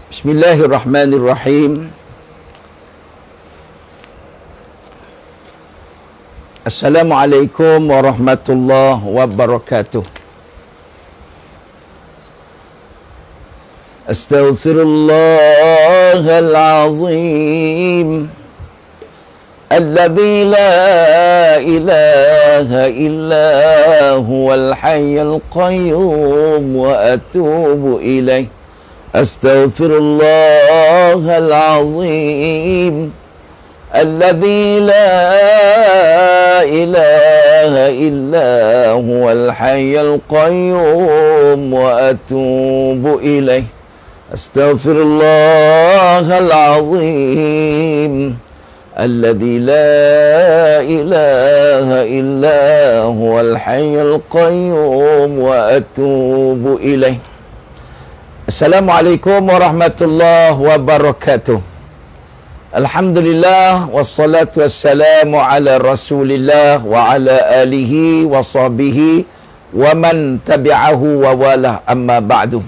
Bismillahirrahmanirrahim. Assalamualaikum warahmatullahi wabarakatuh. Astaghfirullahal azim alladzi la ilaha illa huwal hayyul qayyum wa atubu ilaih. Astaghfirullahal azim alladzi la ilaha illa huwal hayyul qayyum wa atubu ilaih. Astaghfirullahal azim alladzi la ilaha illa huwal hayyul qayyum wa atubu ilaih. Assalamualaikum warahmatullahi wabarakatuh. Alhamdulillah wassalatu wassalamu ala Rasulillah wa ala alihi wa sahbihi wa man tabi'ahu wa wala, amma ba'du.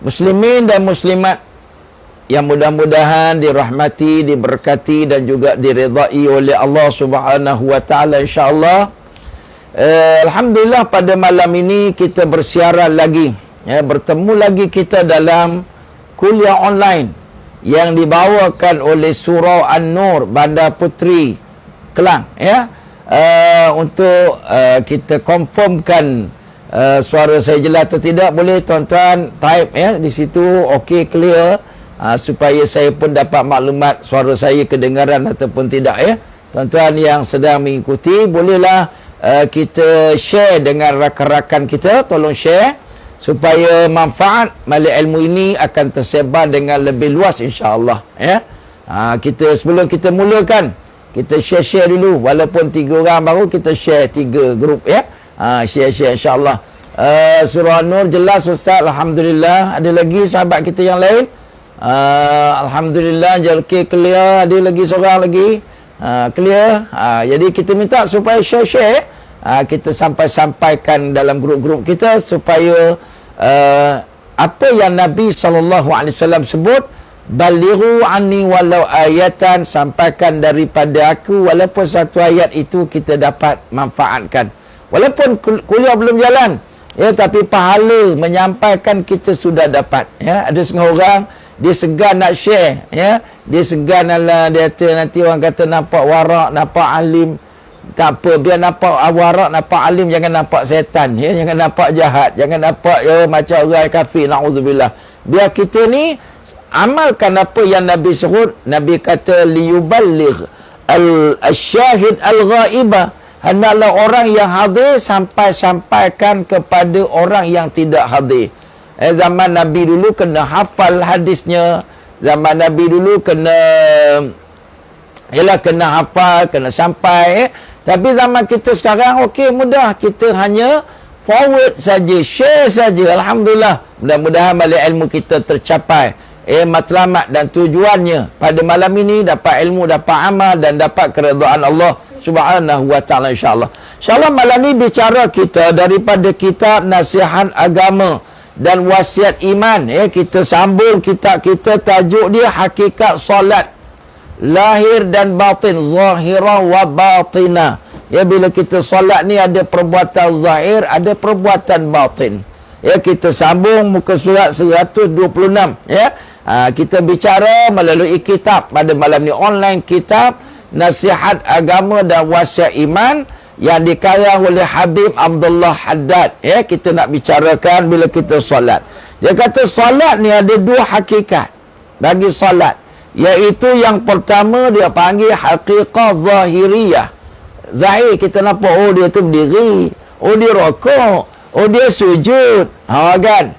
Muslimin dan muslimat yang mudah-mudahan dirahmati, diberkati dan juga diridai oleh Allah Subhanahu wa taala, insya-Allah. Alhamdulillah pada malam ini kita bersiaran lagi, bertemu lagi kita dalam kuliah online yang dibawakan oleh Surau An-Nur, Bandar Puteri, Kelang, untuk kita confirmkan suara saya jelas atau tidak. Boleh tuan-tuan type di situ okey, clear, supaya saya pun dapat maklumat suara saya kedengaran ataupun tidak. Tuan-tuan yang sedang mengikuti, bolehlah kita share dengan rakan-rakan kita, tolong share supaya manfaat majlis ilmu ini akan tersebar dengan lebih luas, insya-Allah. Kita sebelum kita mulakan, kita share dulu, walaupun 3 orang baru kita share 3 grup, share insya-Allah. Surah An-Nur jelas Ustaz, alhamdulillah. Ada lagi sahabat kita yang lain? Alhamdulillah, okey, clear. Ada lagi seorang lagi clear. Jadi kita minta supaya share, kita sampaikan dalam grup-grup kita supaya apa yang Nabi SAW sebut, balighu anni walau ayatan, sampaikan daripada aku walaupun satu ayat, itu kita dapat manfaatkan. Walaupun kuliah belum jalan, tapi pahala menyampaikan kita sudah dapat. Ada setengah orang dia segan nak share, dia segan, dia nanti orang kata nampak warak, nampak alim. Tak apa, biar nampak warak, nampak alim, jangan nampak setan, jangan nampak jahat, jangan nampak macam orang kafir, na'udzubillah. Biar kita ni amalkan apa yang Nabi sebut. Nabi kata liyuballigh al-syahid al-ghaibah, hendaklah orang yang hadir sampaikan kepada orang yang tidak hadir. Zaman Nabi dulu kena hafal hadisnya, zaman Nabi dulu kena hafal, kena sampai. Tapi zaman kita sekarang okey, mudah, kita hanya forward saja, share saja. Alhamdulillah, mudah-mudahan majlis ilmu kita tercapai matlamat dan tujuannya pada malam ini, dapat ilmu, dapat amal dan dapat keredaan Allah Subhanahu wa taala, insya-Allah. Insya-Allah malam ni bicara kita daripada kitab Nasihat Agama dan Wasiat Iman. Kita sambung kitab kita, tajuk dia Hakikat Solat, lahir dan batin, zahirah wa batinah. Bila kita solat ni ada perbuatan zahir, ada perbuatan batin. Kita sambung muka surat 126. Kita bicara melalui kitab pada malam ni, online kitab Nasihat Agama dan Wasiat Iman yang dikarang oleh Habib Abdullah Haddad. Kita nak bicarakan bila kita solat. Dia kata solat ni ada 2 hakikat bagi solat, iaitu yang pertama dia panggil hakikat zahiriyah. Zahir kita nampak, oh dia tu berdiri, oh dia rokok, oh dia sujud, kan?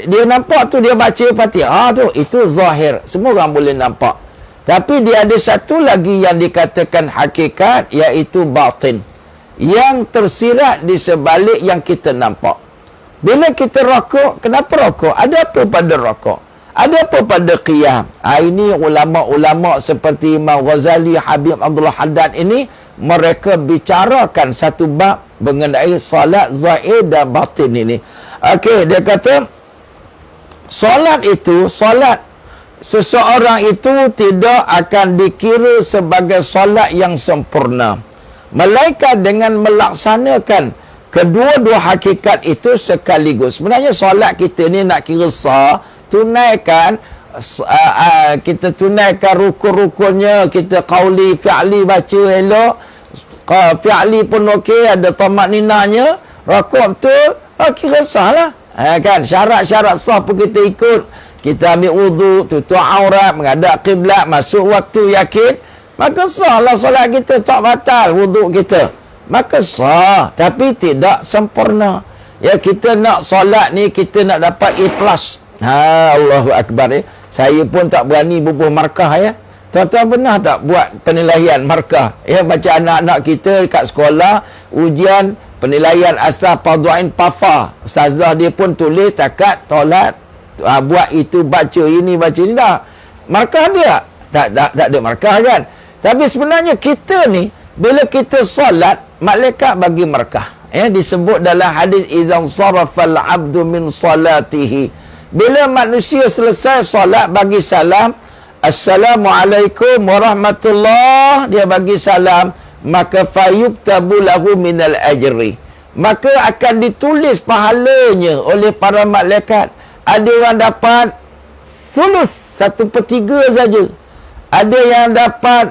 Dia nampak tu, dia baca Fatihah tu, itu zahir, semua orang boleh nampak. Tapi dia ada satu lagi yang dikatakan hakikat, iaitu batin, yang tersirat di sebalik yang kita nampak. Bila kita rokok, kenapa rokok? Ada apa pada rokok? Ada apa pada qiyam? Ini ulama-ulama seperti Imam Ghazali, Habib Abdullah Haddad ini, mereka bicarakan satu bab mengenai salat zahir dan batin ini. Okey, dia kata solat seseorang itu tidak akan dikira sebagai solat yang sempurna, melainkan dengan melaksanakan kedua-dua hakikat itu sekaligus. Sebenarnya solat kita ni nak kira sah, tunaikan, kita tunaikan rukun-rukunnya, kita qauli fi'li baca elok, fi'li pun okey, ada tamak ninanya, rukuk betul, kira sah lah. Kan, syarat-syarat sah pun kita ikut. Kita ambil wudu, tutup aurat, menghadap kiblat, masuk waktu yakin, maka sah lah solat kita, tak batal wudu kita, maka sah, tapi tidak sempurna. Ya, kita nak solat ni, kita nak dapat ikhlas. Allahu Akbar. Saya pun tak berani bubuh markah ya. Tuan-tuan pernah tak buat penilaian markah? Ya, macam anak-anak kita kat sekolah, ujian penilaian asal Fadhu'in Pafa. Ustazah dia pun tulis takat tolat, buat itu, baca ini, baca ini, dah. Markah dia? Tak ada markah kan? Tapi sebenarnya kita ni, bila kita solat, malaikat bagi markah. Ya, disebut dalam hadis, izan sarafal abdu min salatihi. Bila manusia selesai solat, bagi salam, Assalamualaikum warahmatullah, dia bagi salam, maka fayuktabu lahu minal ajri, maka akan ditulis pahalanya oleh para malaikat. Ada orang dapat sulus 1/3 saja, ada yang dapat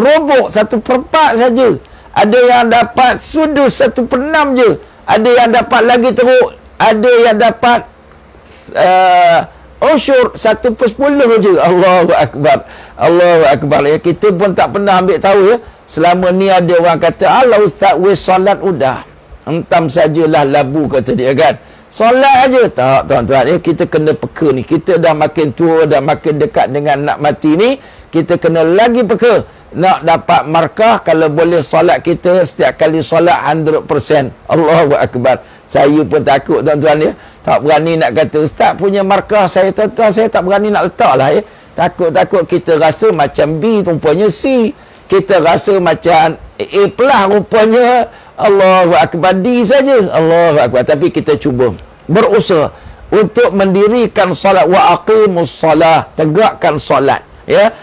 robok 1/4 saja, ada yang dapat sudus 1/6 je, ada yang dapat lagi teruk, ada yang dapat usyur 1/10 je. Allahu Akbar, Allahu Akbar. Ya, kita pun tak pernah ambil tahu ya. Selama ni ada orang kata, Allah ustaz, wis solat udah, entam sajalah labu, kata dia kan. Solat aja. Tak, tuan-tuan, ya, kita kena peka ni. Kita dah makin tua, dah makin dekat dengan nak mati ni, kita kena lagi peka. Nak dapat markah, kalau boleh solat kita setiap kali solat 100%. Allahu Akbar. Saya pun takut, tuan-tuan ya. Tak berani nak kata, ustaz punya markah saya, tuan-tuan, saya tak berani nak letak lah ya. Takut-takut kita rasa macam B, rupanya C. Kita rasa macam A+ rupanya Allahu Akbar, D saja. Allahu Akbar. Tapi kita cuba berusaha untuk mendirikan solat. Wa aqimus solat, tegakkan solat ya.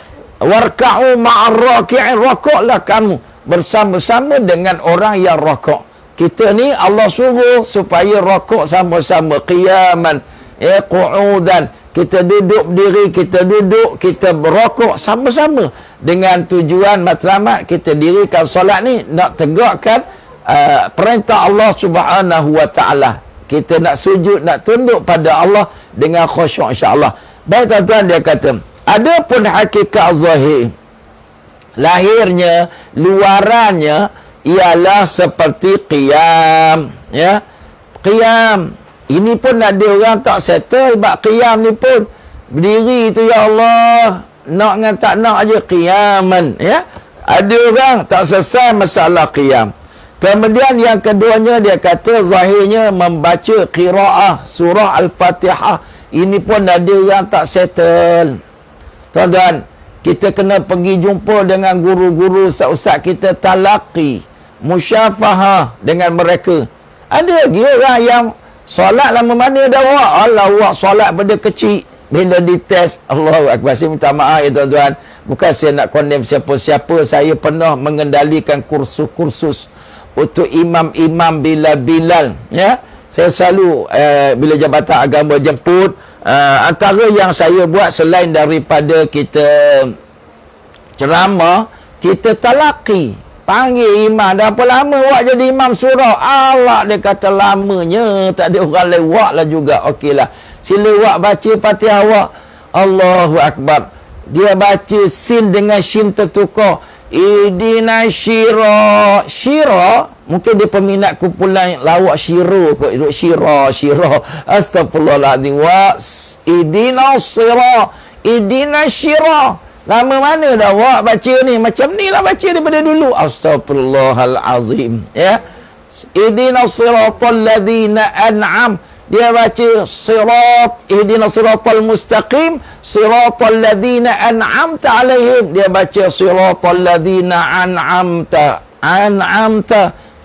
Warka'u ma'ar raki'in, rokoklah kamu bersama-sama dengan orang yang rokok. Kita ni Allah suruh supaya rokok sama-sama, qiyaman ya, qu'udan, kita duduk berdiri, kita duduk, kita berokok sama-sama dengan tujuan matlamat kita dirikan solat ni nak tegakkan perintah Allah Subhanahu wa taala. Kita nak sujud, nak tunduk pada Allah dengan khusyuk, insya-Allah. Baik tuan-tuan, dia kata, adapun hakikat zahir, lahirnya, luarannya ialah seperti qiyam ya. Qiyam ini pun ada orang tak settle bab qiyam ni pun. Berdiri tu ya Allah, nak dengan tak nak aja qiyaman ya. Ada orang tak selesai masalah qiyam. Kemudian yang keduanya, dia kata zahirnya membaca qiraah surah Al-Fatihah. Ini pun ada orang tak settle. Tuan-tuan, kita kena pergi jumpa dengan guru-guru, ustaz-ustaz kita, talaqi, musyafahah dengan mereka. Ada lagi orang yang solat lama mana dah awak, Allah, awak solat pada kecil, bila dites, Allahu Akbar. Saya minta maaf ya tuan-tuan, bukan saya nak condemn siapa-siapa. Saya pernah mengendalikan kursus-kursus untuk imam-imam Bilal ya. Saya selalu bila Jabatan Agama jemput, antara yang saya buat selain daripada kita ceramah, kita talaqi, panggil imam. Dah apa lama awak jadi imam surau? Allah, dia kata lamanya, tak ada orang lewat lah juga. Okeylah, sila awak baca Fatihah awak. Allahu Akbar. Dia baca sin dengan shin tertukar. Idina syira. Syira, mungkin dia peminat kumpulan lawak syiro kot. Syira. Astagfirullahaladzim. Wa idina syira. Idina syira. Lama mana dah awak baca ni? Macam ni lah baca daripada dulu. Astagfirullahalazim ya. Idina siratal ladzina an'am. Dia baca sirat, ihdina siratal mustaqim, siratal ladzina an'amta alaihim. Dia baca siratal ladzina an'amta.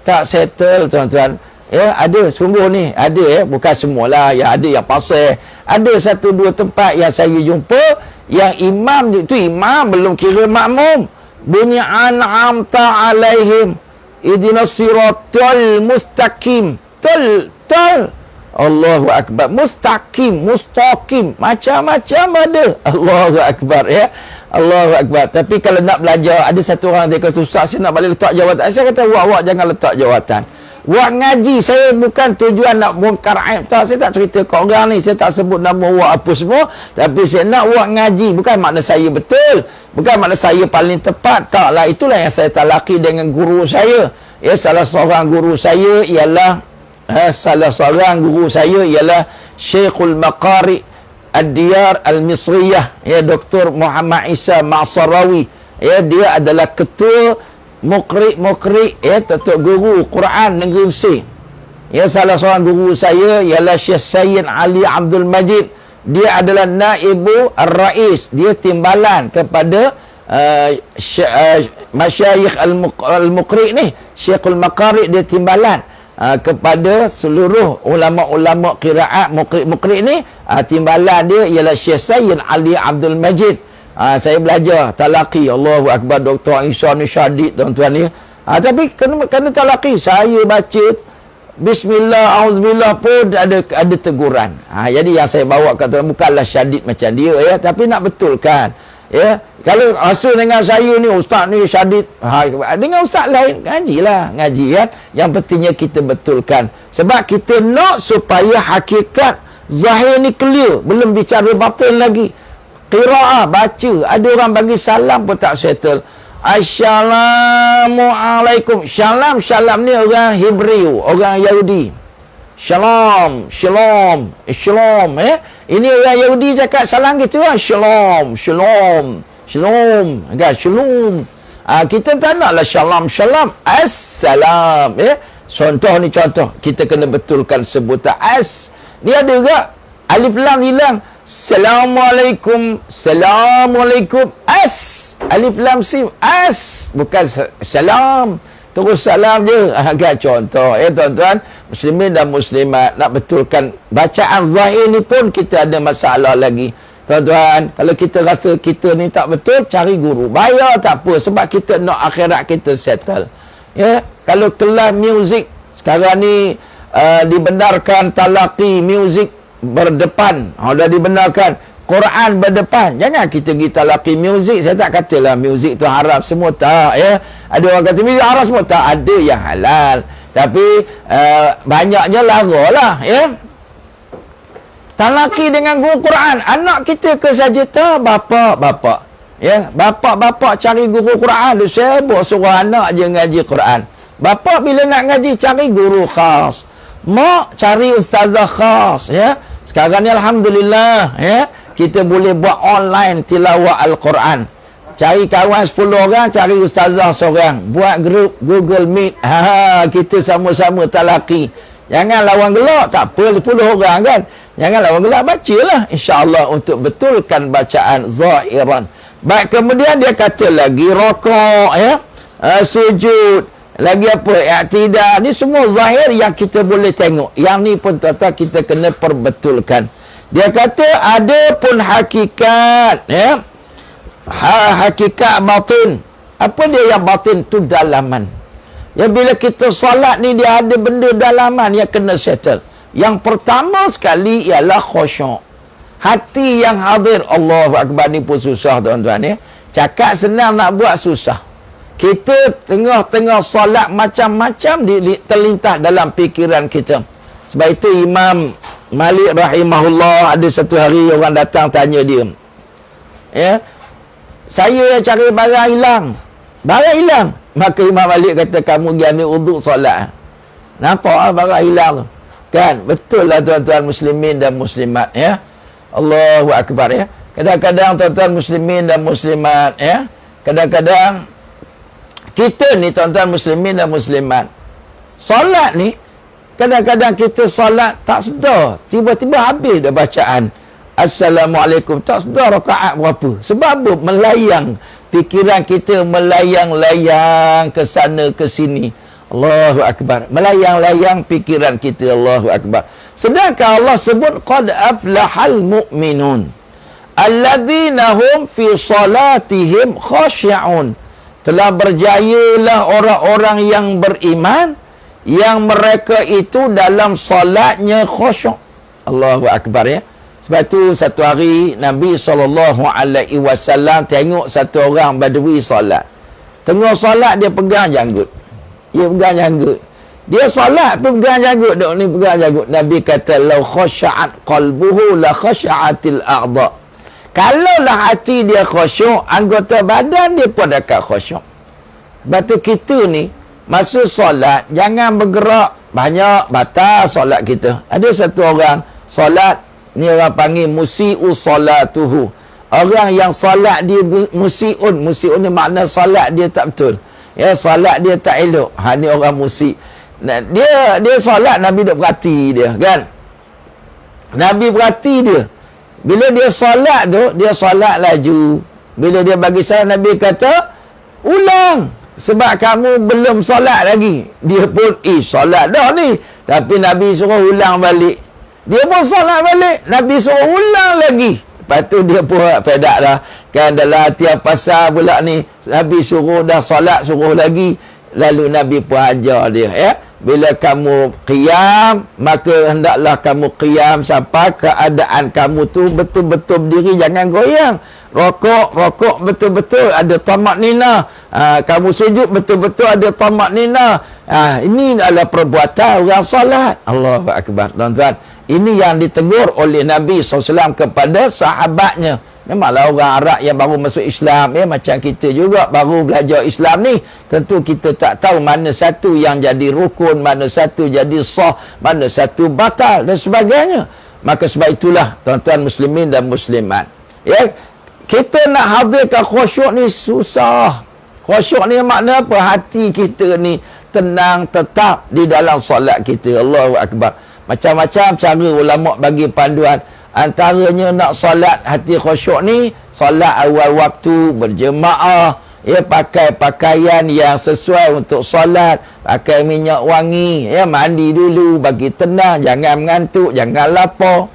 Tak settle tuan-tuan. Ya, ada sungguh ni, ada bukan semualah, ya ada yang pasal. Ada satu dua tempat yang saya jumpa yang imam itu imam belum kira makmum. Bunyi an'amta alaihim ihdinas siratal mustaqim. Tol. Allahu akbar. Mustaqim. Macam-macam ada. Allahu akbar, ya. Allahu akbar. Tapi kalau nak belajar, ada satu orang dia kata, "Ustaz, saya nak balik letak jawatan." Saya kata, "Awak jangan letak jawatan. Awak ngaji, saya bukan tujuan nak bongkar aib. Tak, saya tak cerita ke orang ni, saya tak sebut nama awak apa semua, tapi saya nak awak ngaji. Bukan makna saya betul, bukan makna saya paling tepat. Taklah, itulah yang saya talaki dengan guru saya. Ya, salah seorang guru saya ialah Syekhul Maqari Ad-Diyar Al-Misriyah, ya, Dr. Muhammad Isa Ma'sarawi. Ya, dia adalah ketua Mukri, ya, Datuk Guru Quran Negeri Mesir. Ya, salah seorang guru saya ialah Syekh Sayyid Ali Abdul Majid. Dia adalah Naibu Ar-Rais. Dia timbalan kepada Masyayikh Al-Muqri ni. Syekhul Maqari dia timbalan kepada seluruh ulama-ulama qiraat Muqri ni. Timbalan dia ialah Syekh Sayyid Ali Abdul Majid. Saya belajar talaqi. Allahu akbar. Dr. Isa ni syadid, tuan-tuan ni. Tapi kena talaqi. Saya baca bismillah, auzubillah pun ada teguran. Jadi yang saya bawa kata bukanlah syadid macam dia, ya, tapi nak betulkan. Ya, kalau rasul dengan saya ni, ustaz ni syadid, dengan ustaz lain ngaji kan. Yang pentingnya kita betulkan, sebab kita nak supaya hakikat zahir ni clear, belum bicara batin lagi. Qiraah baca, ada orang bagi salam pun tak settle. Assalamualaikum. Shalom ni orang Hebrew, orang Yahudi. Shalom. Ini orang Yahudi cakap salam gitu lah. Shalom. Kan, shalom. Kita tak naklah shalom. Assalam, ya. Contoh, kita kena betulkan sebutan as. Ni ada juga alif lam hilang. Assalamualaikum. As. Alif lam sim. As. Bukan salam. Terus salam je. Agak contoh. Ya, tuan-tuan. Muslimin dan muslimat. Nak betulkan bacaan zahir ni pun kita ada masalah lagi. Tuan-tuan, kalau kita rasa kita ni tak betul, cari guru. Bayar tak apa. Sebab kita nak akhirat kita settle. Ya. Kalau kelas muzik, sekarang ni dibenarkan talaqi muzik berdepan. Dah dibenarkan. Quran berdepan. Jangan kita pergi talaqi muzik. Saya tak katalah muzik tu haram semua, tak, ya. Ada orang kata muzik haram semua, tak. Ada yang halal, tapi banyaknya laralah, ya. Talaqi dengan guru Quran. Anak kita ke saja, tak. Bapa, ya. Bapa cari guru Quran. Dia sibuk suruh anak je ngaji Quran. Bapa bila nak ngaji cari guru khas. Mak cari ustazah khas, ya. Sekarang ni alhamdulillah, ya, kita boleh buat online tilawah Al-Quran. Cari kawan 10 orang, cari ustazah seorang. Buat grup Google Meet. Kita sama-sama talaqi. Jangan lawan gelak, tak apa, 10 orang kan. Jangan lawan gelak, bacalah insya-Allah untuk betulkan bacaan zahiran. Baik, kemudian dia kata lagi rakaat, ya, sujud, lagi apa, i'tidal. Ni semua zahir yang kita boleh tengok. Yang ni pun tuan-tuan kita kena perbetulkan. Dia kata ada pun hakikat, ya. Hakikat batin. Apa dia yang batin tu? Dalaman. Ya, bila kita solat ni dia ada benda dalaman yang kena settle. Yang pertama sekali ialah khusyuk. Hati yang hadir. Allahu akbar. Ni pun susah, tuan-tuan, ya. Cakap senang, nak buat susah. Kita tengah-tengah solat macam-macam terlintas dalam fikiran kita. Sebab itu Imam Malik rahimahullah, ada satu hari orang datang tanya dia, ya, saya cari barang hilang. Maka Imam Malik kata, kamu pergi ambil uduk solat. Nampak barang hilang tu? Kan? Betul lah tuan-tuan muslimin dan muslimat, ya. Allahu akbar, ya. Kadang-kadang tuan-tuan muslimin dan muslimat, ya, kadang-kadang kita ni tuan-tuan muslimin dan muslimat, solat ni kadang-kadang kita solat tak sedar, tiba-tiba habis dah bacaan Assalamualaikum, tak sedar rakaat berapa. Sebab apa? Melayang, fikiran kita melayang-layang ke sana ke sini. Allahu Akbar. Melayang-layang fikiran kita. Allahu Akbar. Sedangkan Allah sebut qad aflahal mu'minun alladzina hum fi salatihim khashi'un. Telah berjayalah orang-orang yang beriman yang mereka itu dalam solatnya khusyuk. Allahu Akbar ya. Sebab tu satu hari Nabi SAW tengok satu orang badui solat. Tengah solat dia pegang janggut. Dia pegang janggut. Dia solat pun pegang janggut. Dok ni pegang janggut. Nabi kata law khasya'at qalbuhu la khasya'atil a'dha. Kalaulah hati dia khusyuk, anggota badan dia pun akan khusyuk. Sebab tu kita ni masa solat jangan bergerak banyak, batal solat kita. Ada satu orang solat ni orang panggil musi'u salatuhu. Orang yang solat dia musi'un. Musi'un ni makna solat dia tak betul. Ya, solat dia tak elok. Ha, ni orang musik. Nah, dia solat Nabi duk perhati dia, kan? Nabi perhati dia. Bila dia solat tu, dia solat laju. Bila dia bagi salam, Nabi kata, ulang. Sebab kamu belum solat lagi. Dia pun, solat dah ni. Tapi Nabi suruh ulang balik. Dia pun solat balik. Nabi suruh ulang lagi. Lepas tu dia pun pedak dah. Kan dalam tiap pasal pula ni, Nabi suruh dah solat, suruh lagi. Lalu Nabi pun ajar dia, ya. Bila kamu qiyam, maka hendaklah kamu qiyam sampai keadaan kamu tu betul-betul berdiri, jangan goyang. Rokok betul-betul ada tamak nina. Kamu sujud betul-betul ada tamak nina. Ini adalah perbuatan orang salat. Allahu Akbar. Tuan-tuan, ini yang ditegur oleh Nabi SAW kepada sahabatnya. Memanglah orang Arab yang baru masuk Islam, macam kita juga baru belajar Islam ni, tentu kita tak tahu mana satu yang jadi rukun, mana satu jadi sah, mana satu batal dan sebagainya. Maka sebab itulah tuan-tuan muslimin dan muslimat, ya, kita nak hadirkan khusyuk ni susah. Khusyuk ni makna apa? Hati kita ni tenang tetap di dalam solat kita. Allahu Akbar. Macam-macam cara ulama bagi panduan. Antaranya nak solat hati khusyuk ni, solat awal waktu berjemaah, ya, pakai pakaian yang sesuai untuk solat, pakai minyak wangi, ya, mandi dulu bagi tenang, jangan mengantuk, jangan lapar.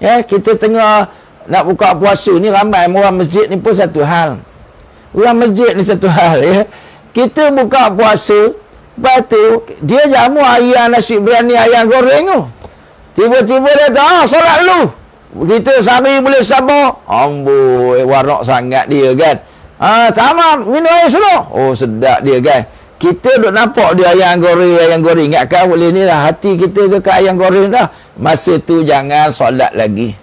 Ya, kita tengah nak buka puasa ni, ramai orang masjid ni pun satu hal. Orang masjid ni satu hal, ya. Kita buka puasa, lepas tu dia jamu ayam nasi berani, ayam goreng tu. Tiba-tiba dia kata, solat dulu. Kita sehari boleh sabar. Amboi, warak sangat dia, kan. Tamat, minum air sudah. Oh, sedap dia, kan. Kita duk nampak dia ayam goreng. Ingatkan boleh ni lah. Hati kita tu ke ayam goreng dah. Masa tu jangan solat lagi.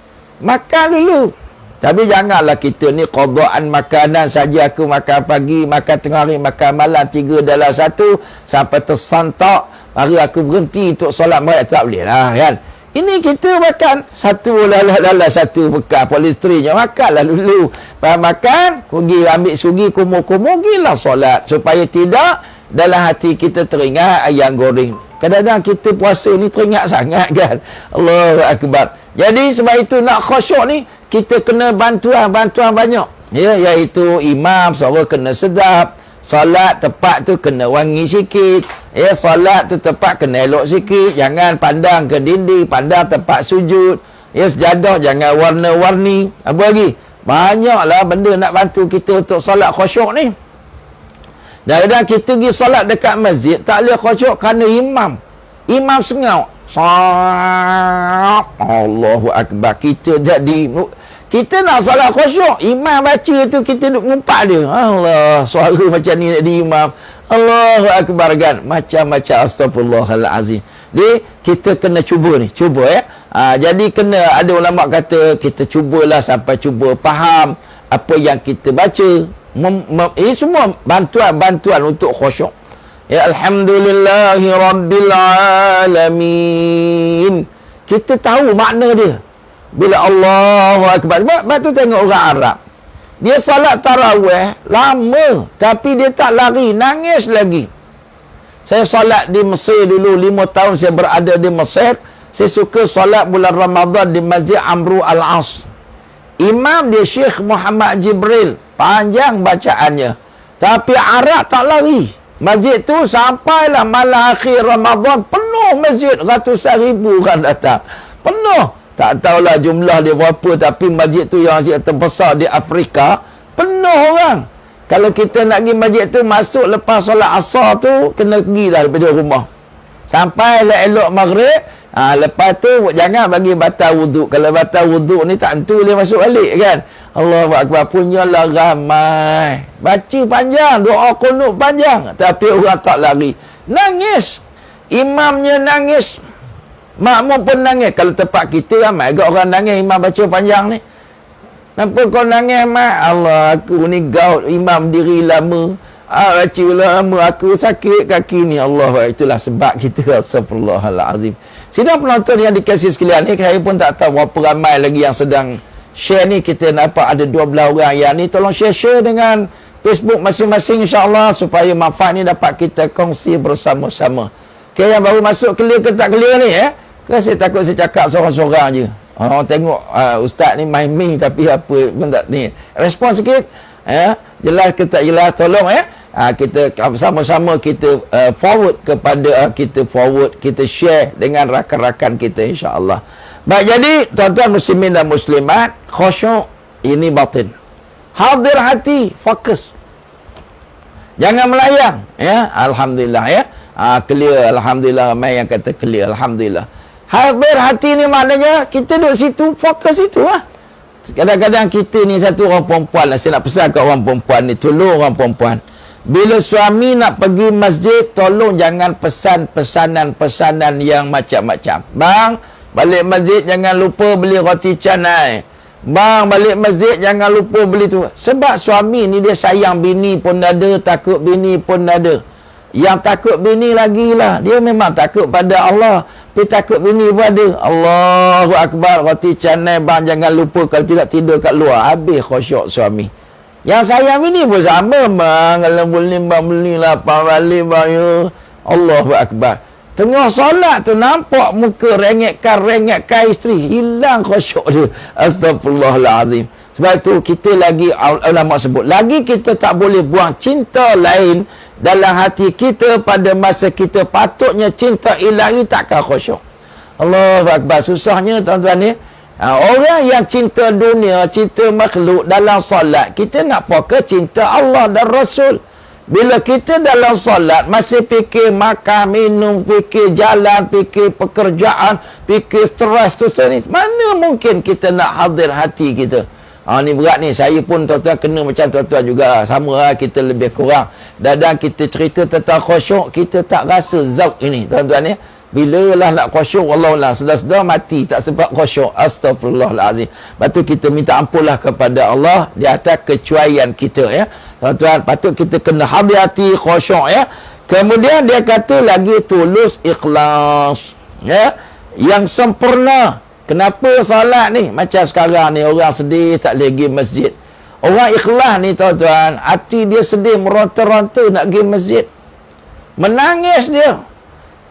Makan dulu. Tapi janganlah kita ni qadaan makanan saja. Aku makan pagi, makan tengah hari, makan malam, 3 dalam 1. Sampai tersantak. Baru aku berhenti untuk solat maghrib. Tak boleh lah, kan. Ini kita makan satu dalam satu bekas polistrinya, makanlah dulu. Lepas makan, pergi ambil sugi, kumur-kumur, pergilah solat. Supaya tidak dalam hati kita teringat ayam goreng. Kadang-kadang kita puasa ni teringat sangat, kan. Allahu Akbar. Jadi sebab itu nak khusyuk ni, kita kena bantuan banyak. Ya, iaitu imam suara kena sedap. Solat tepat tu kena wangi sikit. Ya, solat tu tepat kena elok sikit. Jangan pandang ke dinding, pandang tempat sujud. Ya, sejadah jangan warna-warni. Apa lagi? Banyaklah benda nak bantu kita untuk solat khusyuk ni. Dan kita pergi solat dekat masjid, tak boleh khusyuk kerana imam sengau. Allahu Akbar. Kita nak solat khusyuk, imam baca tu kita duk ngumpat dia. Allah, suara macam ni nak di imam. Allahu Akbar, kan. Macam-macam, astagfirullahalazim. Jadi kita kena cuba ya. Jadi kena, ada ulama kata kita cubalah sampai cuba faham apa yang kita baca. Ini semua bantuan untuk khusyuk. Ya, alhamdulillahi rabbil alamin. Kita tahu makna dia. Bila Allahu Akbar. Sebab tu tengok orang Arab, dia solat tarawih lama, tapi dia tak lari, nangis lagi. Saya solat di Mesir dulu, 5 tahun saya berada di Mesir. Saya suka solat bulan Ramadan di Masjid Amru Al-As. Imam dia Syekh Muhammad Jibril, panjang bacaannya, tapi Arab tak lari. Masjid tu sampailah malam akhir Ramadan, penuh masjid, ratusan ribu orang datang. Penuh. Tak tahulah jumlah dia berapa, tapi masjid tu yang masjid terbesar di Afrika, penuh orang. Kalau kita nak pergi masjid tu, masuk lepas solat asar tu, kena pergi dah daripada rumah. Sampailah elok maghrib. Lepas tu jangan bagi batal wuduk. Kalau batal wuduk ni tak tentu dia masuk balik kan. Allahu Akbar, punyalah ramai. Baca panjang, doa kunut panjang, tapi orang tak lari. Nangis. Imamnya nangis. Makmum pun nangis. Kalau tempat kita ramai agak orang nangis imam baca panjang ni. Kenapa kau nangis, Mak? Allah, aku ni gaut, imam diri lama. Baca lama, aku sakit kaki ni. Allah, itulah sebab kita. Astagfirullahalazim. Sidang penonton yang dikasihi sekalian ni, saya pun tak tahu berapa ramai lagi yang sedang share ni. Kita nampak ada 12 orang yang ni. Tolong share dengan Facebook masing-masing insya-Allah, supaya manfaat ni dapat kita kongsi bersama-sama. Okay, yang baru masuk clear ke tak clear ni Ke saya takut saya cakap seorang-seorang je. Orang tengok ustaz ni main-main tapi apa pun tak ni. Respon sikit. Jelas ke tak jelas, tolong kita sama-sama kita forward kepada kita share dengan rakan-rakan kita insya-Allah. Baik, jadi tuan-tuan muslimin dan muslimat, khusyuk ini batin. Hadir hati, fokus. Jangan melayang alhamdulillah clear, alhamdulillah. Ramai yang kata clear, alhamdulillah. Hadir hati ni maknanya kita duduk situ, fokus situ Kadang-kadang kita ni satu orang perempuan saya nak pesan kat orang perempuan ni, tolong orang perempuan. Bila suami nak pergi masjid, tolong jangan pesan pesanan yang macam-macam. Bang, balik masjid jangan lupa beli roti canai. Bang, balik masjid jangan lupa beli tu. Sebab suami ni dia sayang bini pun ada, takut bini pun ada. Yang takut bini lagi lah. Dia memang takut pada Allah, tapi takut bini pun ada. Allahu Akbar, roti canai bang jangan lupa, kalau tidak tidur kat luar. Habis khusyuk suami. Yang sayang bini pun sama bang, kalau boleh bang belilah balik bang ya. Allahu Akbar. Tengah solat tu nampak muka rengekkan isteri, hilang khusyuk dia. Astagfirullahalazim. Sebab itu kita lagi, ulama sebut, lagi kita tak boleh buang cinta lain dalam hati kita pada masa kita patutnya cinta ilahi, takkan khusyuk. Allahu Akbar. Susahnya tuan-tuan ni, orang yang cinta dunia, cinta makhluk dalam solat, kita nak fokus cinta Allah dan Rasul. Bila kita dalam solat masih fikir makan, minum, fikir jalan, fikir pekerjaan, fikir stres tu ni, mana mungkin kita nak hadir hati kita? Ni berat ni. Saya pun tuan-tuan kena macam tuan-tuan juga. Sama kita lebih kurang. Kadang kita cerita tentang khusyuk, kita tak rasa zauk ini tuan-tuan Bila lah nak khusyuk, wallahualam, sedar-sedar mati tak sebab khusyuk. Astagfirullahalazim. Lepas tu kita minta ampunlah kepada Allah di atas kecuaian kita Tuan-tuan, patut kita kena hati-hati khusyuk Kemudian dia kata lagi tulus, ikhlas yang sempurna. Kenapa solat ni macam sekarang ni orang sedih tak boleh pergi masjid. Orang ikhlas ni tuan-tuan, hati dia sedih meronta-ronta nak pergi masjid. Menangis dia.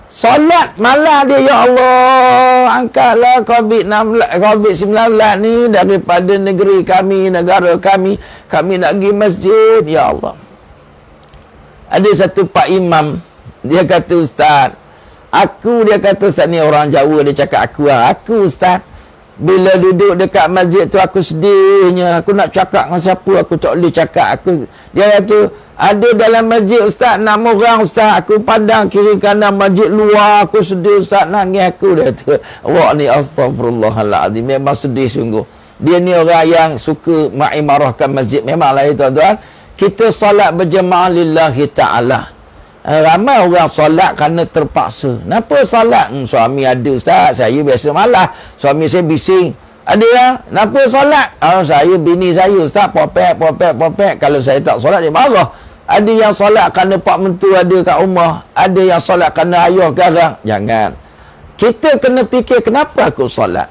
Solat malah dia, ya Allah, angkatlah COVID-19 ni daripada negeri kami, negara kami nak pergi masjid, ya Allah. Ada satu pak imam, dia kata, Ustaz, dia kata Ustaz ni orang Jawa, dia cakap aku Ustaz, bila duduk dekat masjid tu aku sedihnya, aku nak cakap dengan siapa, aku tak boleh cakap. Dia kata, ada dalam masjid Ustaz 6 orang Ustaz, aku pandang kiri kanan masjid luar, aku sedih Ustaz, nangis aku. Dia kata, awak ni astagfirullahaladzim, memang sedih sungguh. Dia ni orang yang suka mengimarahkan masjid. Memanglah tuan-tuan, kita solat berjemaah lillahi ta'ala. Ramai orang solat kerana terpaksa. Kenapa solat? Suami ada Ustaz, saya biasa malas, suami saya bising. Ada yang, kenapa solat? Saya, bini saya Ustaz, popek. Kalau saya tak solat, dia marah. Ada yang solat kerana pak mentua ada kat rumah. Ada yang solat kerana ayah garang. Jangan. Kita kena fikir, kenapa aku solat?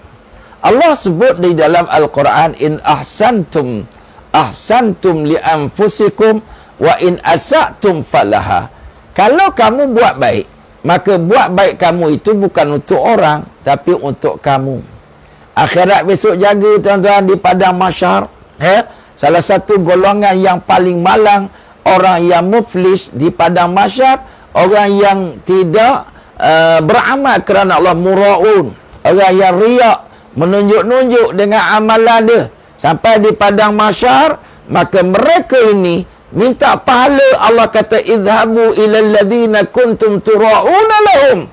Allah sebut di dalam Al-Quran, in ahsantum li anfusikum wa in asatum falaha. Kalau kamu buat baik, maka buat baik kamu itu bukan untuk orang, tapi untuk kamu. Akhirat besok jaga tuan-tuan, di padang mahsyar, salah satu golongan yang paling malang, orang yang muflis di padang mahsyar, orang yang tidak beramal kerana Allah, muraun, orang yang riak, menunjuk-nunjuk dengan amalan dia sampai di padang mahsyar, maka mereka ini minta pahala. Allah kata idhabu ilal ladzina kuntum tura'una lahum.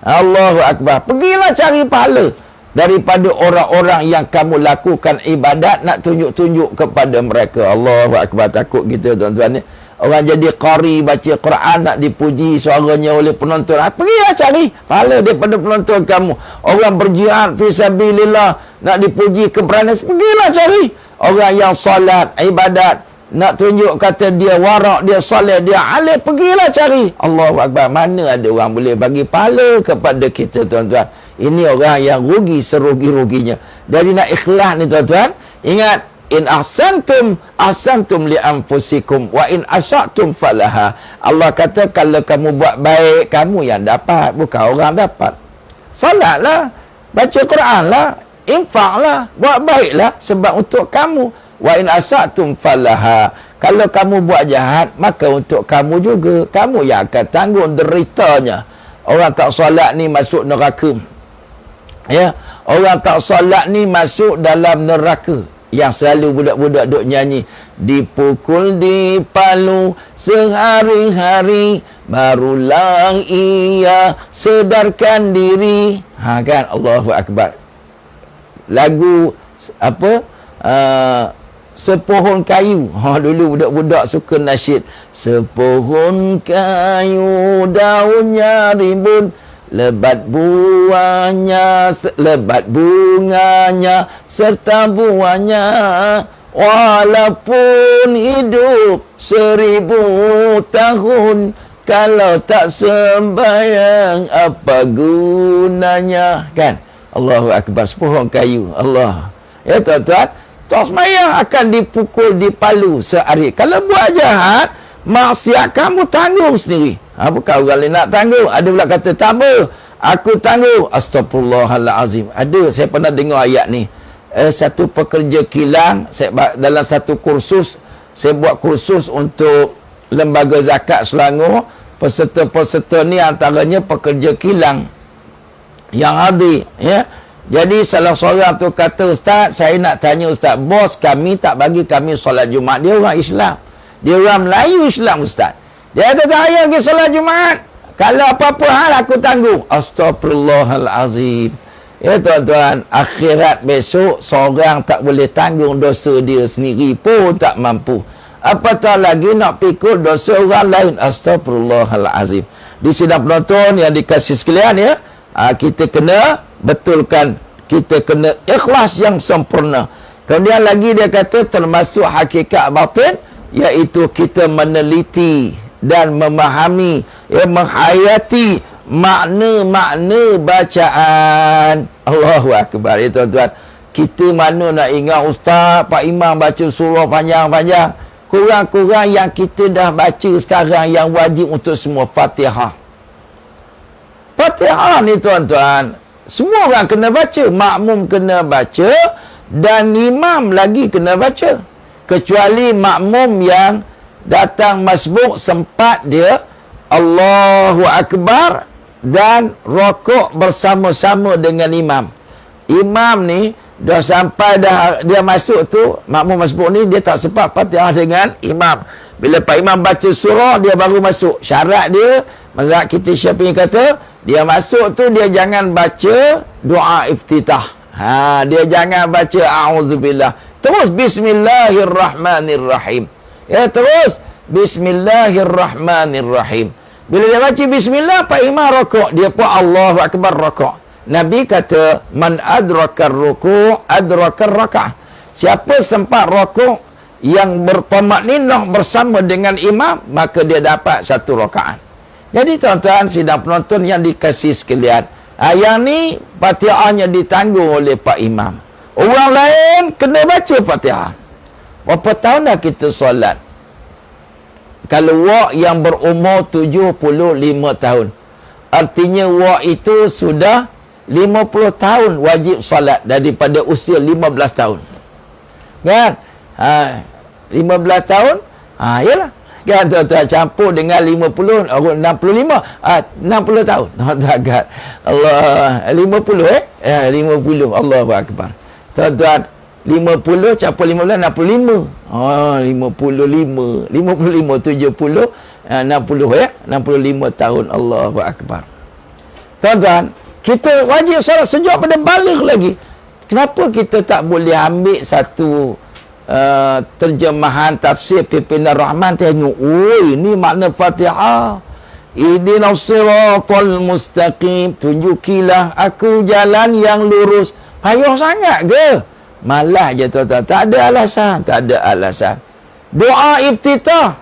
Allahu akbar, pergilah cari pahala daripada orang-orang yang kamu lakukan ibadat, nak tunjuk-tunjuk kepada mereka. Allahu akbar. Takut kita tuan-tuan ni, orang jadi qari, baca Quran, nak dipuji suaranya oleh penonton. Pergilah cari pahala daripada penonton kamu. Orang berjihad fi sabilillah, nak dipuji keberanian, pergilah cari. Orang yang solat, ibadat, nak tunjuk kata dia warak, dia soleh, dia alim, pergilah cari. Allahu akbar. Mana ada orang boleh bagi pahala kepada kita tuan-tuan. Ini orang yang rugi serugi-ruginya. Jadi nak ikhlas ni tuan-tuan, ingat, in ahsantum li anfusikum wa in asatum falaha. Allah kata kalau kamu buat baik, kamu yang dapat, bukan orang dapat. Solatlah, baca Quranlah, infaklah, buat baiklah sebab untuk kamu. Wa in asatum falaha. Kalau kamu buat jahat, maka untuk kamu juga. Kamu yang akan tanggung deritanya. Orang tak solat ni masuk neraka. Ya, orang tak solat ni masuk dalam neraka. Yang selalu budak-budak duk nyanyi, dipukul di palu sehari-hari, barulah ia sedarkan diri. Ha kan, Allahu akbar. Lagu apa? Sepohon kayu. Ha, dulu budak-budak suka nasyid. Sepohon kayu daunnya rimbun, lebat buahnya, lebat bunganya, serta buahnya. Walaupun hidup 1000 tahun, kalau tak sembahyang apa gunanya? Kan? Allahu akbar. Sepohon kayu. Allah. Ya tuan-tuan, tak sembahyang akan dipukul di palu sehari. Kalau buat jahat, maksiat kamu tanggung sendiri. Bukan orang lain nak tanggung. Ada pula kata, tak apa, aku tanggung. Astaghfirullahalazim. Ada, saya pernah dengar ayat ni. Satu pekerja kilang, dalam satu kursus, saya buat kursus untuk Lembaga Zakat Selangor. Peserta-peserta ni antaranya pekerja kilang yang hadir. Ya. Jadi salah seorang tu kata, Ustaz, saya nak tanya Ustaz, bos kami tak bagi kami solat Jumaat. Dia orang Islam. Dia orang Melayu Islam, Ustaz. Dia kata, tak payah pergi solat Jumaat. Kalau apa-apa hal aku tanggung. Astaghfirullahalazim. Ya tuan-tuan, akhirat besok seorang tak boleh tanggung dosa dia sendiri pun tak mampu. Apatah lagi nak pikul dosa orang lain. Astaghfirullahalazim. Di sidang penonton yang dikasih sekalian ya, kita kena betulkan, kita kena ikhlas yang sempurna. Kemudian lagi dia kata termasuk hakikat batin, iaitu kita meneliti dan memahami, menghayati makna-makna bacaan. Allahu akbar. Ya tuan-tuan, kita mana nak ingat ustaz, pak imam baca surah panjang-panjang. Kurang-kurang yang kita dah baca sekarang yang wajib untuk semua, Fatihah. Fatihah ni tuan-tuan, semua orang kena baca, makmum kena baca dan imam lagi kena baca. Kecuali makmum yang datang masbuk, sempat dia Allahu akbar dan rokok bersama-sama dengan imam. Imam ni dah sampai dia masuk tu, makmum masbuk ni dia tak sempat Fatihah dengan imam. Bila Pak Imam baca surah, dia baru masuk. Syarat dia, mazhab kita Syafi'i kata, dia masuk tu dia jangan baca doa iftitah. Dia jangan baca a'udzubillah. Terus bismillahirrahmanirrahim. Ya, terus bismillahirrahmanirrahim. Bila dia baca bismillah, Pak Imam rokok, dia pun Allahu akbar rokok. Nabi kata, man adrakar ruku' adrakar raka'ah. Siapa sempat rokok yang bertamakninah bersama dengan imam, maka dia dapat satu rakaat. Jadi tuan-tuan sidang penonton yang dikasih sekalian, yang ni Fatihahnya ditanggung oleh Pak Imam. Orang lain kena baca Fatihah. Berapa tahun dah kita solat? Kalau wak yang berumur 75 tahun, artinya wak itu sudah 50 tahun wajib solat daripada usia 15 tahun. Kan? 15 tahun, yalah. Kan tuan-tuan, campur dengan 50, 65, 60 tahun. Takkan. Allah, 50 50. Allahu Akbar. Tuan-tuan, 50 campur 15, 65. 55, 70, 60 65 tahun. Allahu Akbar. Tuan-tuan, kita wajib solat sejak pada baligh lagi. Kenapa kita tak boleh ambil satu terjemahan tafsir pimpinan Rahman, tengok, ini makna Fatihah. Ihdinas siratal mustaqim, tunjukilah aku jalan yang lurus. Payah sangat ke? Malah je tuan-tuan, tak ada alasan, tak ada alasan. Doa iftitah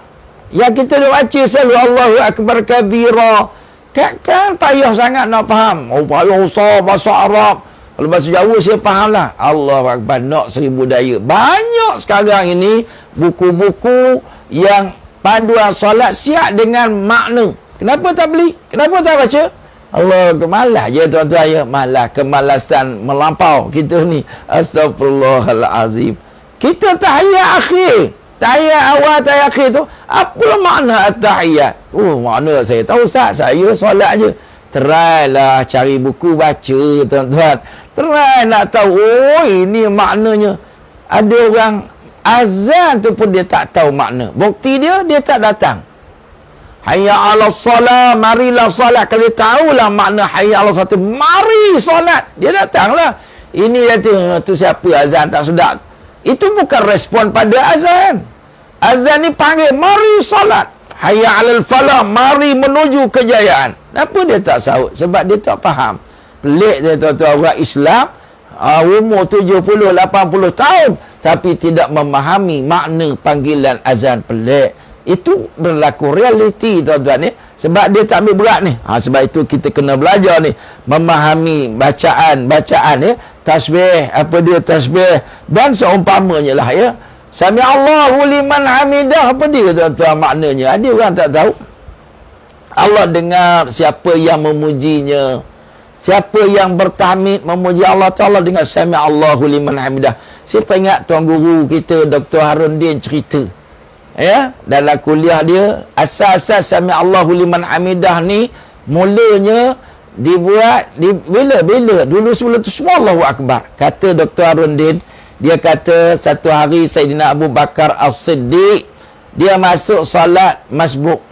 yang kita baca selalu Allahu Akbar kabira. Kan payah sangat nak faham. Payah usah bahasa Arab. Kalau bahasa Jawa saya faham lah. Allahu Akbar, nak 1000 daya. Banyak sekarang ini buku-buku yang panduan solat siap dengan makna. Kenapa tak beli? Kenapa tak baca? Allah, malas je tuan-tuan ya. Malas, kemalasan melampau kita ni. Astagfirullahalazim. Kita tahiyat akhir. Tahiyat awal, tahiyat akhir tu, apa makna at-tahiyat? Makna saya tahu Ustaz, saya solat je. Try lah cari buku baca tuan-tuan. Try nak tahu, ini maknanya. Ada orang azan tu pun dia tak tahu makna. Bukti dia tak datang. Hayya 'alas salat, marilah solat. Kalau dia tahulah makna hayya 'alas salat, mari solat. Dia datanglah. Ini dia tu siapa azan tak sedap. Itu bukan respon pada azan. Azan ni panggil, mari solat. Hayya 'alal falah, mari menuju kejayaan. Kenapa dia tak sahut? Sebab dia tak faham. Pelik dia tuan-tuan, orang Islam umur 70, 80 tahun tapi tidak memahami makna panggilan azan. Pelik. Itu berlaku realiti tuan-tuan ni. Sebab dia tak ambil berat ni. Sebab itu kita kena belajar ni. Memahami bacaan ni. Tasbih, apa dia tasbih. Dan seumpamanya lah ya. Sami Allahu liman hamidah. Apa dia tuan-tuan maknanya? Ada orang tak tahu. Allah dengar siapa yang memujinya. Siapa yang bertahmid memuji Allah Ta'ala dengan Sami Allahu liman hamidah. Saya teringat tuan guru kita Dr. Harun Din cerita. Ya, dalam kuliah dia, asas-asas Sami Allahu liman hamidah ni mulanya dibuat bila dulu sebelum tu semua Allahu Akbar. Kata Dr. Harun Din, dia kata satu hari Sayyidina Abu Bakar As-Siddiq dia masuk salat masbuk.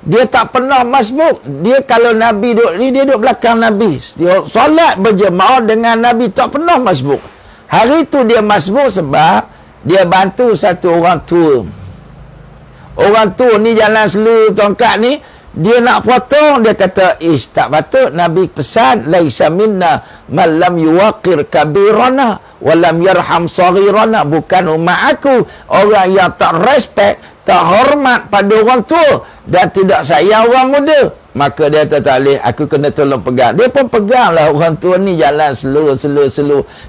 Dia tak pernah masbuk. Dia kalau Nabi duduk ni, dia duduk belakang Nabi. Dia salat berjemaah dengan Nabi, tak pernah masbuk. Hari tu dia masbuk sebab dia bantu satu orang tua. Orang tua ni jalan seluruh tongkat ni, dia nak potong, dia kata, tak patut. Nabi pesan, laisa minna man lam yuwaqir kabirana wa lam yarham saghirana. Bukan umat aku orang yang tak respect, tak hormat pada orang tua dan tidak sayang orang muda. Maka dia kata, tak boleh, aku kena tolong pegang. Dia pun pegang lah orang tua ni, jalan slow.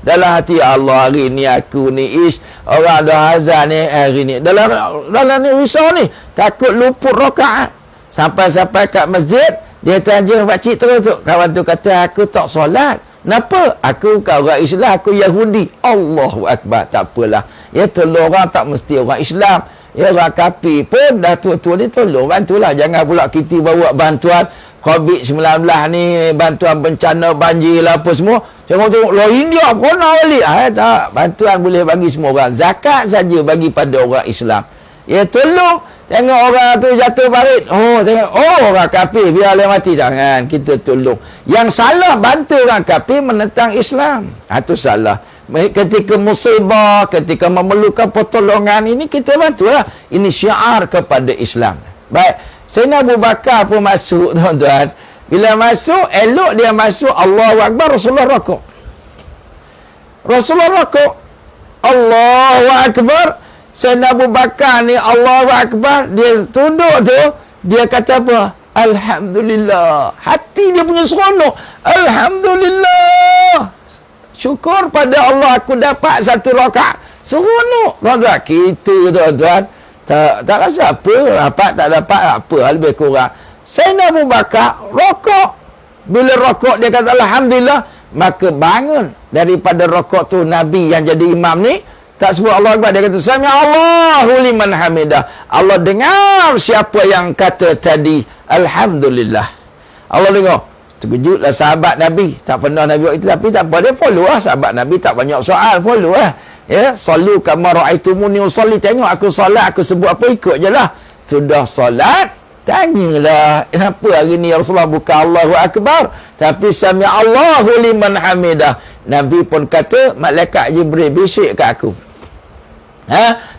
Dalam hati, Allah, hari ni aku ni orang dah azan ni hari ni. Dalam ni risau ni, takut luput rakaat. Sampai kat masjid, dia tanya pakcik terus tu. Kawan tu kata, aku tak solat. Kenapa? Aku bukan orang Islam, aku Yahudi. Allahu Akbar. Tak apalah. Ya, tolong orang tak mesti orang Islam. Ya, orang kafir pun dah tua-tua ni tolong, bantulah. Jangan pula kita bawa bantuan COVID-19 ni, bantuan bencana banjir lah apa semua. Tengok lah India pun nak balik. Tak, bantuan boleh bagi semua orang. Zakat saja bagi pada orang Islam. Ya, tolong. Tengok orang tu jatuh parit. Tengok. Orang kafir, biar dia mati. Jangan, kita tolong. Yang salah bantu orang kafir menentang Islam. Itu salah. Ketika musibah, ketika memerlukan pertolongan, ini kita bantulah. Ini syiar kepada Islam. Baik. Sayyidina Abu Bakar pun masuk, tuan-tuan. Bila masuk, elok dia masuk, Allahu Akbar, Rasulullah rokok. Allahu Akbar. Sayyidina Abu Bakar ni, Allahu Akbar, dia tunduk tu, dia kata apa? Alhamdulillah. Hati dia punya seronok. Alhamdulillah. Syukur pada Allah aku dapat satu rakaat. Seronok. Tuan-tuan, kita tuan-tuan tak rasa apa. Dapat tak dapat apa, lebih kurang. Sayyidina Abu Bakar rokok. Bila rokok dia kata Alhamdulillah, maka bangun daripada rokok tu Nabi yang jadi imam ni. Tak sebut Allah Akbar. Dia kata, Sami Allahu liman hamidah. Allah dengar siapa yang kata tadi, Alhamdulillah. Allah dengar. Terkejutlah sahabat Nabi. Tak pernah Nabi buat itu. Tapi tak apa. Dia follow lah. Sahabat Nabi tak banyak soal. Follow lah. Ya. Sallu kama ra'aitumuni usalli. Tengok aku solat. Aku sebut apa, ikut je lah. Sudah solat, tanyalah, kenapa hari ni Rasulullah bukan Allahu Akbar, tapi Sami Allahu liman hamidah. Nabi pun kata, malaikat Jibril bisik kat aku.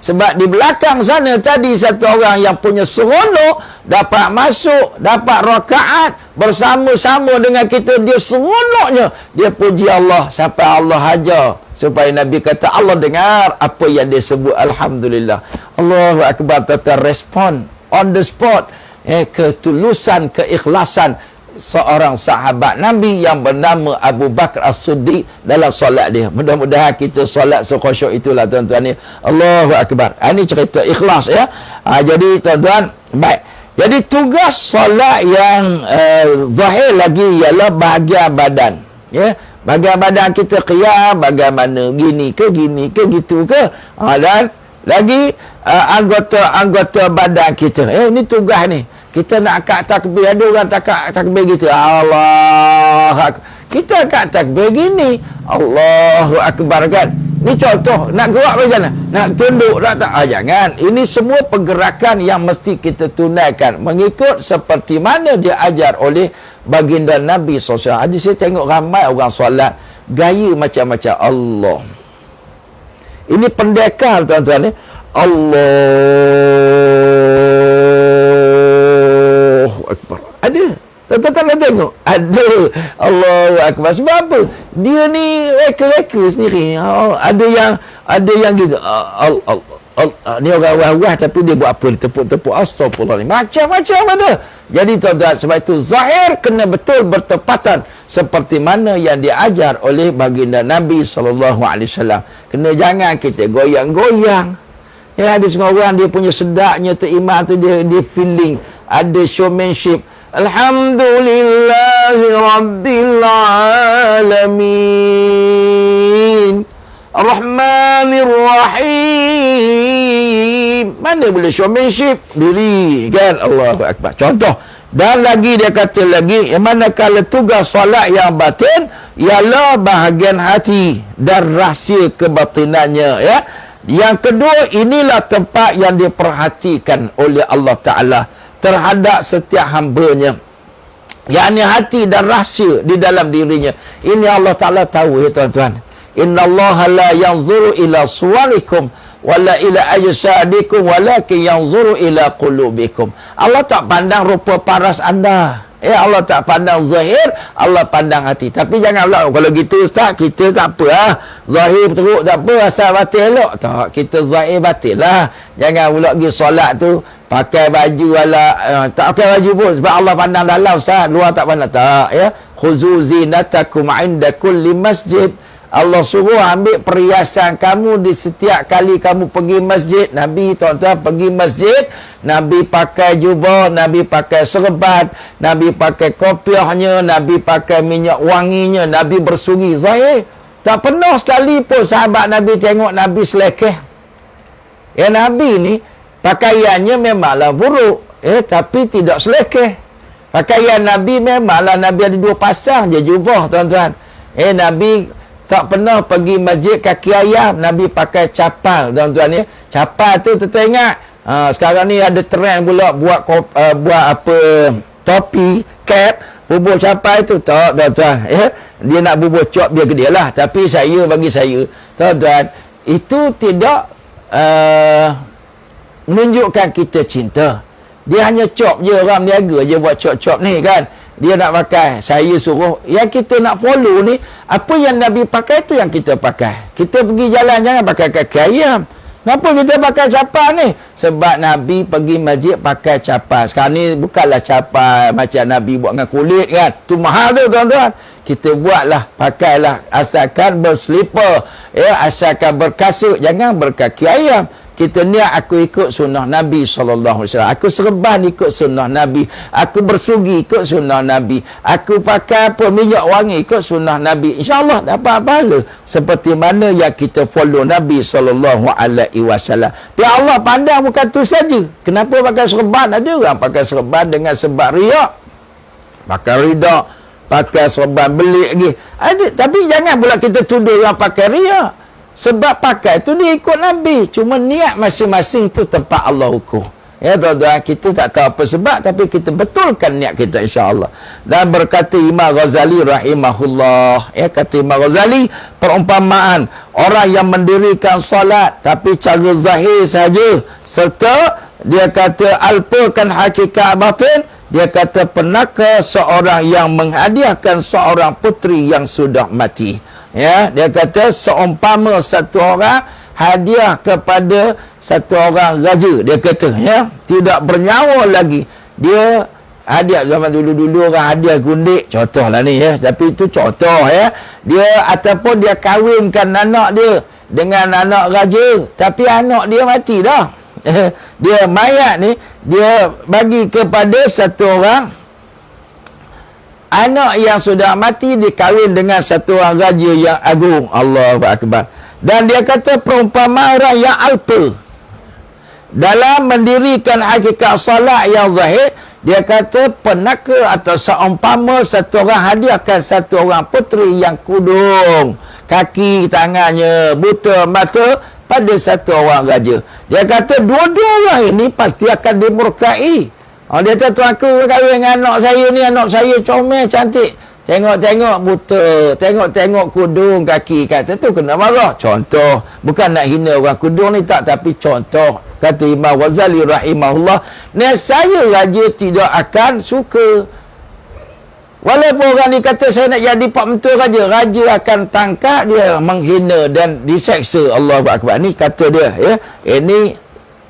Sebab di belakang sana tadi satu orang yang punya seronok dapat masuk, dapat rakaat bersama-sama dengan kita. Dia seronoknya, dia puji Allah sampai Allah hajar, supaya Nabi kata Allah dengar apa yang dia sebut. Alhamdulillah. Allahu Akbar. Tata respon on the spot. Ketulusan, keikhlasan seorang sahabat Nabi yang bernama Abu Bakar As-Siddiq dalam solat dia. Mudah-mudahan kita solat sekhusyuk itulah tuan-tuan ni. Allahu Akbar. Ini cerita ikhlas ya. Jadi tuan-tuan, baik. Jadi tugas solat yang zahir lagi ialah bahagian badan. Ya. Bahagian badan kita qiyam bagaimana, gini ke gitu ke. Dan lagi anggota-anggota badan kita. Ini tugas ni. Kita nak akad takbir, ada orang takbir gitu. Allah Akbar. Kita akad takbir gini. Allahu Akbar kan. Ni contoh, nak gerak macam mana? Nak tunduk, nak tak? Jangan. Ini semua pergerakan yang mesti kita tunaikan. Mengikut seperti mana dia ajar oleh baginda Nabi SAW. Jadi saya tengok ramai orang solat, gaya macam-macam. Allah. Ini pendekar tuan-tuan ni. Allahu Akbar. Ada. Tuan-tuan tengok. Ada. Allahu Akbar. Sebab apa? Dia ni reka-reka sendiri. Ada yang gitu. Ni orang wah-wah tapi dia buat apa? Dia tepuk-tepuk. Astagfirullah. Macam-macam ada. Jadi tuan-tuan, sebab itu zahir kena betul bertepatan seperti mana yang diajar oleh baginda Nabi SAW. Kena jangan kita goyang-goyang. Ya, ada semua orang dia punya sedaknya tu iman tu dia feeling, ada showmanship. Alhamdulillahi Rabbil Alamin Ar-Rahmanir Rahim. Mana boleh showmanship diri kan? Allahu Akbar. Contoh. Dan lagi dia kata lagi, yang manakala tugas solat yang batin ialah bahagian hati dan rahsia kebatinannya ya. Yang kedua, inilah tempat yang diperhatikan oleh Allah Ta'ala terhadap setiap hamba-Nya. Yang hati dan rahsia di dalam dirinya. Ini Allah Ta'ala tahu ya tuan-tuan. Inna Allah la yanzuru ila suwarikum wala ila ajsadikum walakin yanzuru ila qulubikum. Allah tak pandang rupa paras anda. Allah tak pandang zahir, Allah pandang hati. Tapi jangan pula, kalau gitu ustaz, kita tak apa lah. Zahir teruk tak apa, asal batin elok. Tak, kita zahir batin lah. Jangan pula pergi solat tu, pakai baju ala, tak pakai baju pun. Sebab Allah pandang dalam ustaz, luar tak pandang. Tak, ya. Khuzu zinatakum inda kulli masjid. Allah suruh ambil perhiasan kamu di setiap kali kamu pergi masjid. Nabi tuan-tuan pergi masjid, Nabi pakai jubah, Nabi pakai serban, Nabi pakai kopiahnya, Nabi pakai minyak wanginya, Nabi bersungi. Zahir. Tak pernah sekali pun sahabat Nabi tengok Nabi selekeh. Ya, Nabi ni pakaiannya memanglah buruk, tapi tidak selekeh. Pakaian Nabi memanglah Nabi ada dua pasang je jubah tuan-tuan. Nabi tak pernah pergi masjid kaki ayam. Nabi pakai capal tuan-tuan ya. Capal tu teringat. Sekarang ni ada trend pula buat apa, topi, cap, bubur capal tu. Tak tuan-tuan ya. Dia nak bubur cop dia ke dia lah. Tapi bagi saya tuan-tuan, itu tidak menunjukkan kita cinta. Dia hanya cop je, orang niaga je buat cop-cop ni kan. Dia nak pakai, saya suruh. Yang kita nak follow ni, apa yang Nabi pakai tu yang kita pakai. Kita pergi jalan jangan pakai kaki ayam. Kenapa kita pakai capal ni? Sebab Nabi pergi masjid pakai capal. Sekarang ni bukanlah capal macam Nabi buat dengan kulit kan. Tu mahal tu tuan-tuan. Kita buatlah, pakailah. Asalkan berselipar. Ya, asalkan berkasut. Jangan berkaki ayam. kita niat aku ikut sunnah Nabi SAW. Aku serban ikut sunnah Nabi. Aku bersugi ikut sunnah Nabi. Aku pakai apa minyak wangi ikut sunnah Nabi. InsyaAllah dapat pahala. Seperti mana yang kita follow Nabi SAW. Biar Allah pandang bukan tu saja. Kenapa pakai serban? Ada orang pakai serban dengan sebab riak. Pakai ridak. Pakai serban belik lagi. Ada. Tapi jangan pula kita tuduh orang pakai riak. Sebab pakai tu dia ikut Nabi. Cuma niat masing-masing tu tempat Allah hukum. Ya tuan-tuan, kita tak tahu apa sebab, tapi kita betulkan niat kita insya-Allah. Dan berkata Imam Ghazali rahimahullah, ya kata Imam Ghazali, perumpamaan orang yang mendirikan solat tapi cara zahir saja, serta dia kata alpakan hakikat batin. Dia kata penaka seorang yang menghadiahkan seorang puteri yang sudah mati. Ya, dia kata seumpama satu orang hadiah kepada satu orang raja, dia kata, ya, tidak bernyawa lagi. Dia hadiah zaman dulu-dulu orang hadiah gundik, contohlah ni ya, tapi itu contoh ya. Dia ataupun dia kahwinkan anak dia dengan anak raja, tapi anak dia mati dah. Dia mayat ni dia bagi kepada satu orang anak yang sudah mati, dikahwin dengan satu orang raja yang agung. Allahu Akbar. Dan dia kata perumpamaan orang yang alpa dalam mendirikan hakikat solat yang zahir. Dia kata penaka atau seumpama satu orang hadiahkan satu orang puteri yang kudung, kaki tangannya buta mata, pada satu orang raja. Dia kata dua-dua orang ini pasti akan dimurkai. Dia kata, tuan aku kahwin dengan anak saya ni, anak saya comel, cantik. Tengok-tengok buta, tengok-tengok kudung kaki. Kata tu kena marah. Contoh. Bukan nak hina orang kudung ni tak, tapi contoh. Kata Imam Ghazali rahimahullah, nescaya raja tidak akan suka. Walaupun orang ni kata saya nak jadi pak mentua raja, raja akan tangkap dia, menghina dan diseksa. Allahu Akbar. Ni kata dia, ya. Ini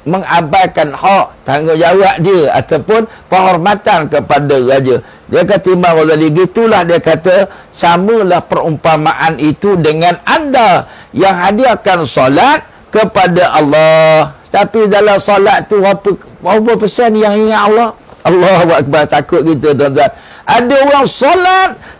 mengabaikan hak tanggungjawab dia ataupun penghormatan kepada raja. Dia kata Imam Ghazali, gitulah dia kata, samalah perumpamaan itu dengan anda yang hadiahkan solat kepada Allah. Tapi dalam solat tu berapa persen yang ingat Allah? Allahu Akbar. Takut kita tuan-tuan. Ada orang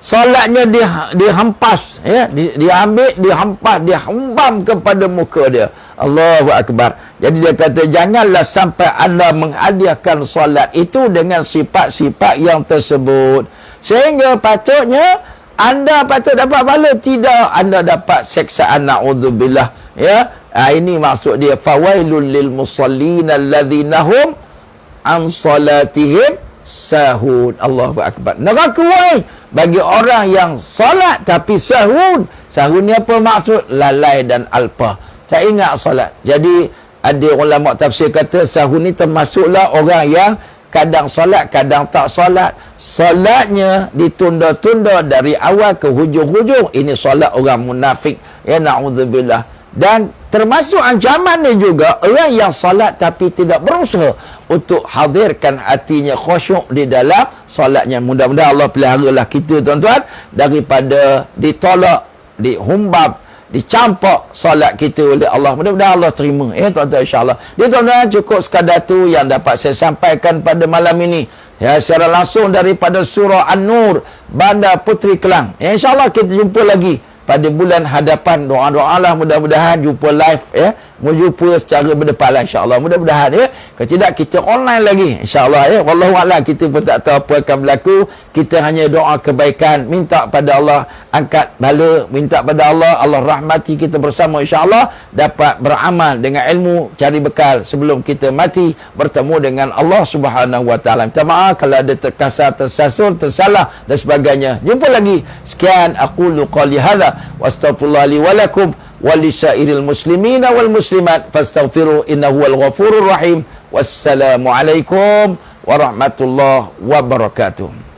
solatnya dihempas, ya, diambil, dihempas, dihembam kepada muka dia. Allahu Akbar. Jadi dia kata janganlah sampai anda menghadiahkan solat itu dengan sifat-sifat yang tersebut, sehingga patutnya anda patut dapat pahala, tidak anda dapat seksaan, naudzubillah, ya. Ini maksud dia, fawailul lil musallin alladzina hum an salatihim sahun. Allahu Akbar. Neraka wahai bagi orang yang solat tapi sahun. Sahun ni apa maksud? Lalai dan alpa, tak ingat solat. Jadi ada ulama tafsir kata sahun ni termasuklah orang yang kadang solat, kadang tak solat. Solatnya ditunda-tunda dari awal ke hujung-hujung. Ini solat orang munafik, ya, na'udzubillah. Dan termasuk ancaman ni juga orang yang solat tapi tidak berusaha untuk hadirkan hatinya khusyuk di dalam solatnya. Mudah-mudahan Allah peliharalah kita tuan-tuan daripada ditolak, dihumbab, dicampak solat kita oleh Allah. Mudah-mudahan Allah terima, ya tuan-tuan, insya-Allah. Dia tuan-tuan, cukup sekadar tu yang dapat saya sampaikan pada malam ini, ya, secara langsung daripada surah An-Nur, Bandar Puteri Kelang. Ya, insya-Allah kita jumpa lagi pada bulan hadapan. Doa-doalah mudah-mudahan jumpa live, ya, jumpa secara berdepan insya-Allah. Mudah-mudahan, ya. Kalau tidak kita online lagi insya-Allah, ya. Wallahu a'lam, kita pun tak tahu apa akan berlaku. Kita hanya doa kebaikan, minta pada Allah angkat bala, minta pada Allah, Allah rahmati kita bersama insya-Allah, dapat beramal dengan ilmu, cari bekal sebelum kita mati bertemu dengan Allah Subhanahu wa taala. Minta maaf kalau ada terkasar, tersasul, tersalah dan sebagainya. Jumpa lagi. Sekian aqulu qali hadza wa astaghfirullah li wa lakum wa lisairil muslimina wal muslimat fastaghfiru innahu wal ghafurur rahim. Wassalamu alaikum warahmatullahi wabarakatuh.